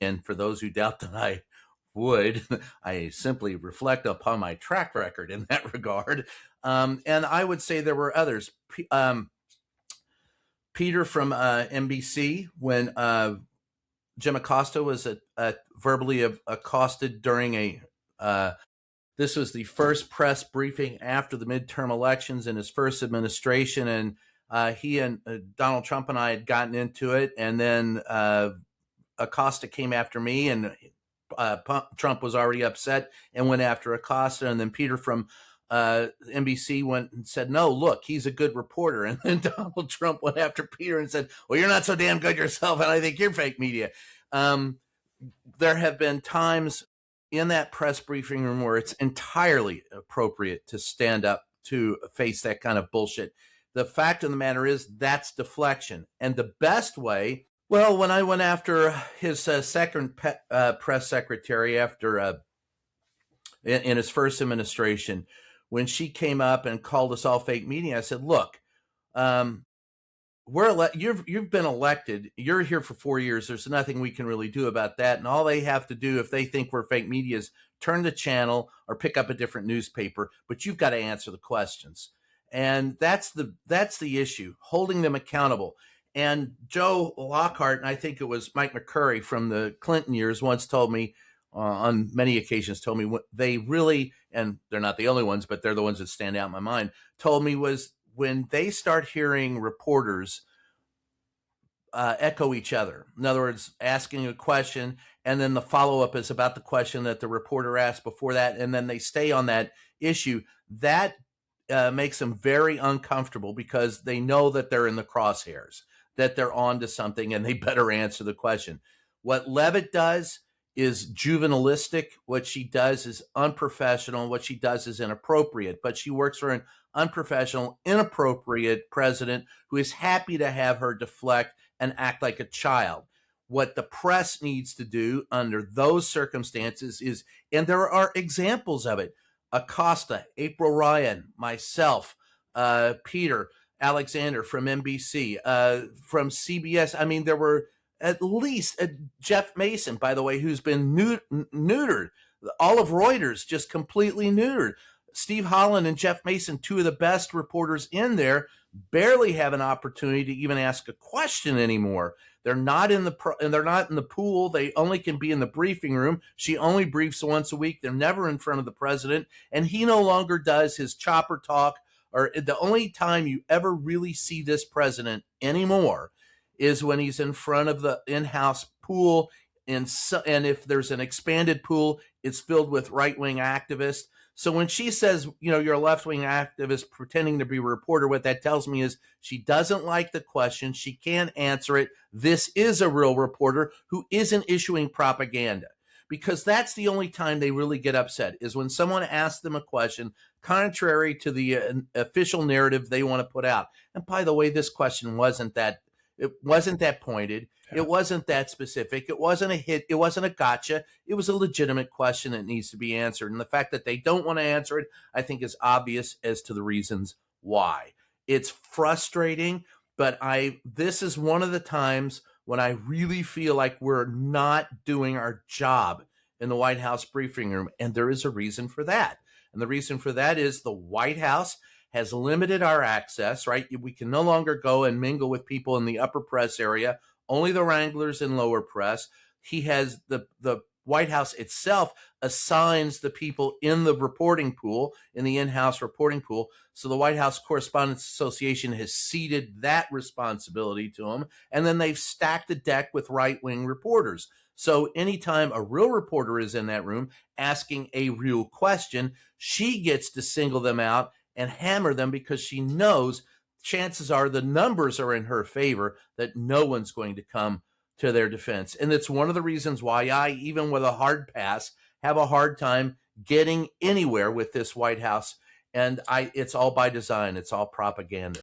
And for those who doubt that I would, I simply reflect upon my track record in that regard. And I would say there were others. Peter from NBC, when Jim Acosta was verbally accosted during this was the first press briefing after the midterm elections in his first administration, and he and Donald Trump and I had gotten into it, and then Acosta came after me, and Trump was already upset and went after Acosta, and then Peter from NBC went and said, no, look, he's a good reporter. And then Donald Trump went after Peter and said, well, you're not so damn good yourself, and I think you're fake media. There have been times in that press briefing room where it's entirely appropriate to stand up to face that kind of bullshit. The fact of the matter is that's deflection. And the best way, well, when I went after his second press secretary after in his first administration, when she came up and called us all fake media, I said, look, you've been elected. You're here for 4 years. There's nothing we can really do about that. And all they have to do, if they think we're fake media, is turn the channel or pick up a different newspaper. But you've got to answer the questions. And that's the issue, holding them accountable. And Joe Lockhart, and I think it was Mike McCurry from the Clinton years, once told me, on many occasions, told me what they really, and they're not the only ones, but they're the ones that stand out in my mind, told me was when they start hearing reporters echo each other. In other words, asking a question, and then the follow-up is about the question that the reporter asked before that, and then they stay on that issue. That makes them very uncomfortable because they know that they're in the crosshairs, that they're on to something, and they better answer the question. What Levitt does is juvenalistic. What she does is unprofessional. What she does is inappropriate. But she works for an unprofessional, inappropriate president who is happy to have her deflect and act like a child. What the press needs to do under those circumstances is, and there are examples of it, Acosta, April Ryan, myself, Peter Alexander from NBC, from CBS. I mean, there were at least Jeff Mason, by the way, who's been neutered. All of Reuters just completely neutered. Steve Holland and Jeff Mason, two of the best reporters in there, barely have an opportunity to even ask a question anymore. They're not in the pool. They only can be in the briefing room. She only briefs once a week. They're never in front of the president, and he no longer does his chopper talk. Or the only time you ever really see this president anymore is when he's in front of the in-house pool, and if there's an expanded pool, it's filled with right-wing activists. So when she says, you're a left-wing activist pretending to be a reporter, what that tells me is she doesn't like the question. She can't answer it. This is a real reporter who isn't issuing propaganda, because that's the only time they really get upset, is when someone asks them a question contrary to the official narrative they want to put out. And by the way, this question wasn't that pointed. It wasn't that specific. It wasn't a hit. It wasn't a gotcha. It was a legitimate question that needs to be answered. And the fact that they don't want to answer it, I think, is obvious as to the reasons why. It's frustrating, but this is one of the times when I really feel like we're not doing our job in the White House briefing room. And there is a reason for that. And the reason for that is the White House has limited our access, right? We can no longer go and mingle with people in the upper press area, only the wranglers and lower press. He has the White House itself assigns the people in the reporting pool, in the in-house reporting pool. So the White House Correspondents Association has ceded that responsibility to them. And then they've stacked the deck with right-wing reporters. So anytime a real reporter is in that room asking a real question, she gets to single them out and hammer them, because she knows chances are the numbers are in her favor, that no one's going to come to their defense. And it's one of the reasons why I, even with a hard pass, have a hard time getting anywhere with this White House. And it's all by design. It's all propaganda.